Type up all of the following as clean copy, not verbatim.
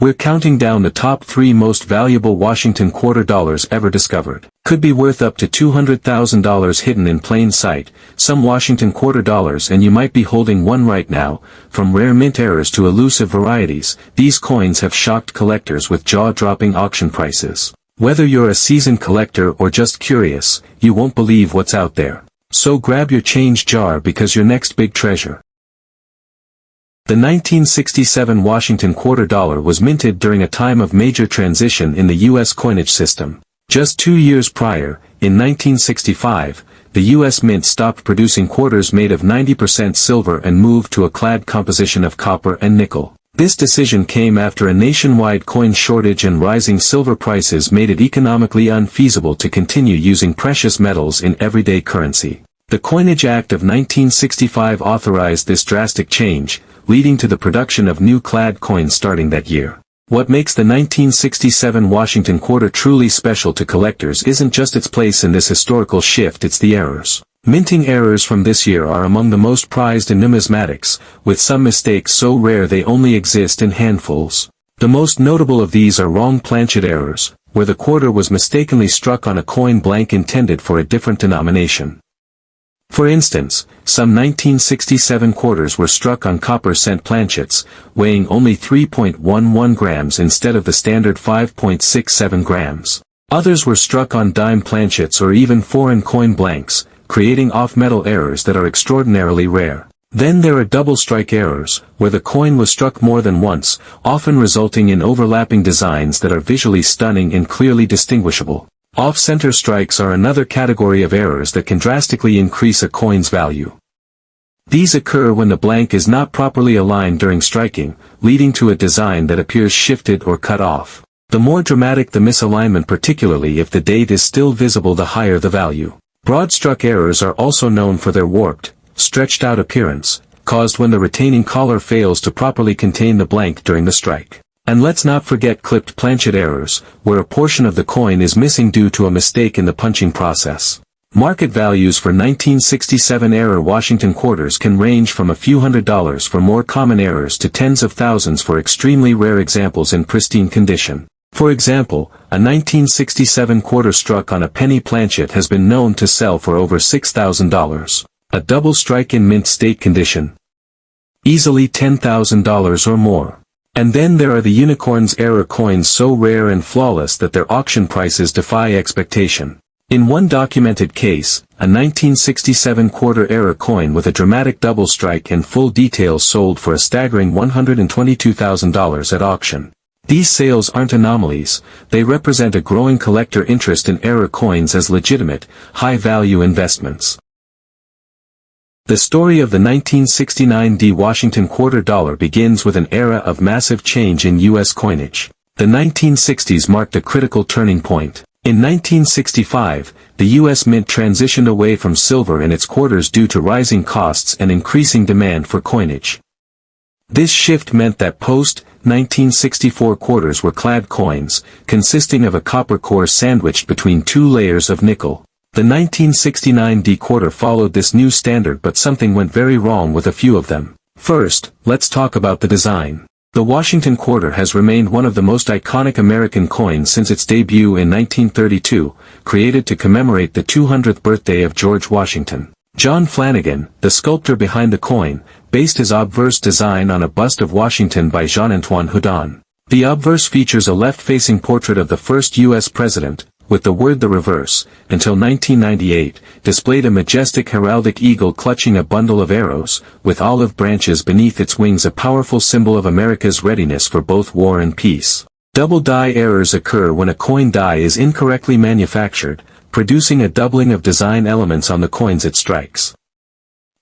We're counting down the top 3 most valuable Washington quarter dollars ever discovered. Could be worth up to $200,000 hidden in plain sight, some Washington quarter dollars, and you might be holding one right now. From rare mint errors to elusive varieties, these coins have shocked collectors with jaw-dropping auction prices. Whether you're a seasoned collector or just curious, you won't believe what's out there. So grab your change jar because your next big treasure. The 1967 Washington quarter dollar was minted during a time of major transition in the U.S. coinage system. Just 2 years prior, in 1965, the U.S. Mint stopped producing quarters made of 90% silver and moved to a clad composition of copper and nickel. This decision came after a nationwide coin shortage and rising silver prices made it economically unfeasible to continue using precious metals in everyday currency. The Coinage Act of 1965 authorized this drastic change, leading to the production of new clad coins starting that year. What makes the 1967 Washington quarter truly special to collectors isn't just its place in this historical shift, it's the errors. Minting errors from this year are among the most prized in numismatics, with some mistakes so rare they only exist in handfuls. The most notable of these are wrong planchet errors, where the quarter was mistakenly struck on a coin blank intended for a different denomination. For instance, some 1967 quarters were struck on copper cent planchets, weighing only 3.11 grams instead of the standard 5.67 grams. Others were struck on dime planchets or even foreign coin blanks, creating off-metal errors that are extraordinarily rare. Then there are double strike errors, where the coin was struck more than once, often resulting in overlapping designs that are visually stunning and clearly distinguishable. Off-center strikes are another category of errors that can drastically increase a coin's value. These occur when the blank is not properly aligned during striking, leading to a design that appears shifted or cut off. The more dramatic the misalignment, particularly if the date is still visible, the higher the value. Broad-struck errors are also known for their warped, stretched-out appearance, caused when the retaining collar fails to properly contain the blank during the strike. And let's not forget clipped planchet errors, where a portion of the coin is missing due to a mistake in the punching process. Market values for 1967 error Washington quarters can range from a few $100s for more common errors to tens of thousands for extremely rare examples in pristine condition. For example, a 1967 quarter struck on a penny planchet has been known to sell for over $6,000. A double strike in mint state condition, easily $10,000 or more. And then there are the unicorn's error coins, so rare and flawless that their auction prices defy expectation. In one documented case, a 1967 quarter error coin with a dramatic double strike and full details sold for a staggering $122,000 at auction. These sales aren't anomalies, they represent a growing collector interest in error coins as legitimate, high-value investments. The story of the 1969 Washington quarter dollar begins with an era of massive change in U.S. coinage. The 1960s marked a critical turning point. In 1965, the U.S. Mint transitioned away from silver in its quarters due to rising costs and increasing demand for coinage. This shift meant that post-1964 quarters were clad coins, consisting of a copper core sandwiched between 2 layers of nickel. The 1969 quarter followed this new standard, but something went very wrong with a few of them. First, let's talk about the design. The Washington quarter has remained one of the most iconic American coins since its debut in 1932, created to commemorate the 200th birthday of George Washington. John Flanagan, the sculptor behind the coin, based his obverse design on a bust of Washington by Jean-Antoine Houdon. The obverse features a left-facing portrait of the first U.S. president, with the word "the reverse," until 1998, displayed a majestic heraldic eagle clutching a bundle of arrows, with olive branches beneath its wings, a powerful symbol of America's readiness for both war and peace. Double die errors occur when a coin die is incorrectly manufactured, producing a doubling of design elements on the coins it strikes.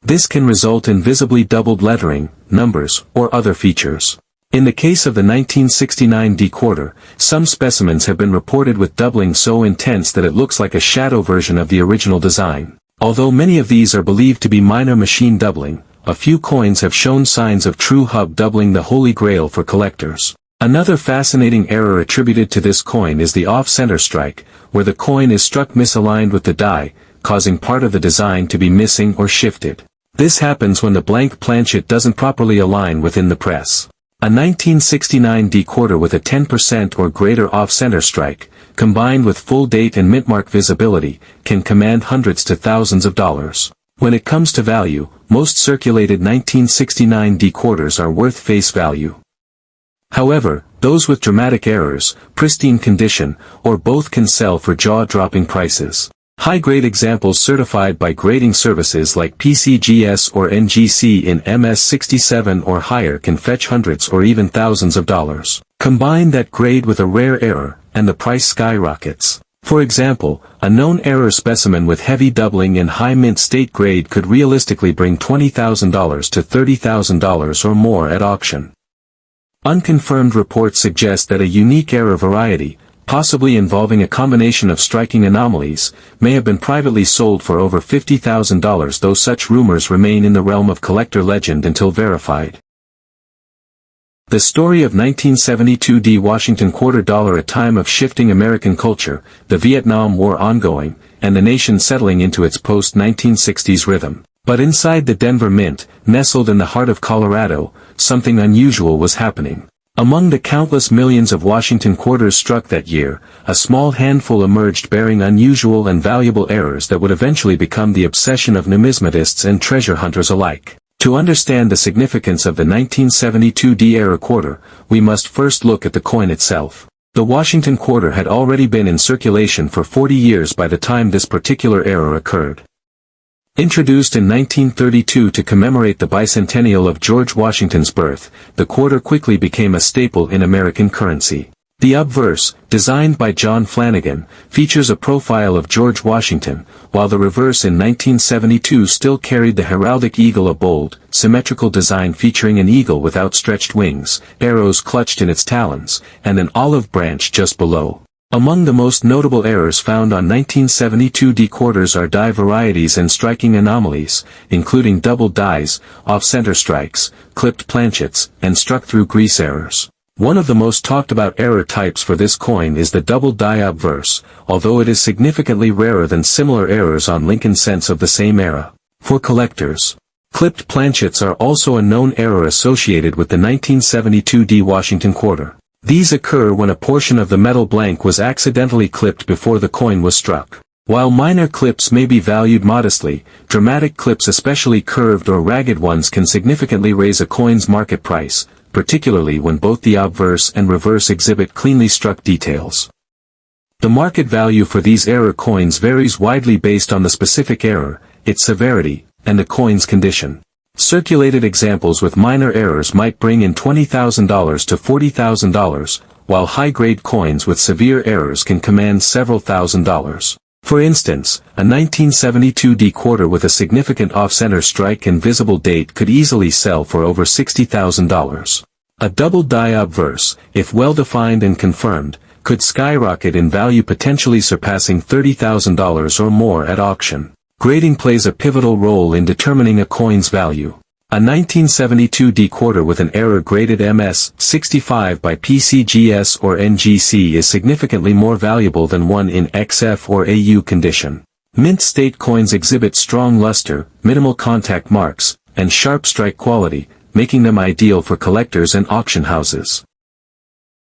This can result in visibly doubled lettering, numbers, or other features. In the case of the 1969 quarter, some specimens have been reported with doubling so intense that it looks like a shadow version of the original design. Although many of these are believed to be minor machine doubling, a few coins have shown signs of true hub doubling, the holy grail for collectors. Another fascinating error attributed to this coin is the off-center strike, where the coin is struck misaligned with the die, causing part of the design to be missing or shifted. This happens when the blank planchet doesn't properly align within the press. A 1969D quarter with a 10% or greater off-center strike, combined with full date and mintmark visibility, can command hundreds to thousands of dollars. When it comes to value, most circulated 1969D quarters are worth face value. However, those with dramatic errors, pristine condition, or both can sell for jaw-dropping prices. High-grade examples certified by grading services like PCGS or NGC in MS67 or higher can fetch hundreds or even thousands of dollars. Combine that grade with a rare error, and the price skyrockets. For example, a known error specimen with heavy doubling in high mint state grade could realistically bring $20,000 to $30,000 or more at auction. Unconfirmed reports suggest that a unique error variety, possibly involving a combination of striking anomalies, may have been privately sold for over $50,000, though such rumors remain in the realm of collector legend until verified. The story of 1972D Washington quarter dollar, a time of shifting American culture, the Vietnam War ongoing, and the nation settling into its post-1960s rhythm. But inside the Denver Mint, nestled in the heart of Colorado, something unusual was happening. Among the countless millions of Washington quarters struck that year, a small handful emerged bearing unusual and valuable errors that would eventually become the obsession of numismatists and treasure hunters alike. To understand the significance of the 1972D era quarter, we must first look at the coin itself. The Washington quarter had already been in circulation for 40 years by the time this particular error occurred. Introduced in 1932 to commemorate the bicentennial of George Washington's birth, the quarter quickly became a staple in American currency. The obverse, designed by John Flanagan, features a profile of George Washington, while the reverse in 1972 still carried the heraldic eagle, a bold, symmetrical design featuring an eagle with outstretched wings, arrows clutched in its talons, and an olive branch just below. Among the most notable errors found on 1972D quarters are die varieties and striking anomalies, including double dies, off-center strikes, clipped planchets, and struck-through grease errors. One of the most talked-about error types for this coin is the double die obverse, although it is significantly rarer than similar errors on Lincoln cents of the same era. For collectors, clipped planchets are also a known error associated with the 1972D Washington quarter. These occur when a portion of the metal blank was accidentally clipped before the coin was struck. While minor clips may be valued modestly, dramatic clips, especially curved or ragged ones, can significantly raise a coin's market price, particularly when both the obverse and reverse exhibit cleanly struck details. The market value for these error coins varies widely based on the specific error, its severity, and the coin's condition. Circulated examples with minor errors might bring in $20,000 to $40,000, while high-grade coins with severe errors can command several $1,000s. For instance, a 1972D quarter with a significant off-center strike and visible date could easily sell for over $60,000. A double die obverse, if well-defined and confirmed, could skyrocket in value, potentially surpassing $30,000 or more at auction. Grading plays a pivotal role in determining a coin's value. A 1972D quarter with an error graded MS65 by PCGS or NGC is significantly more valuable than one in XF or AU condition. Mint state coins exhibit strong luster, minimal contact marks, and sharp strike quality, making them ideal for collectors and auction houses.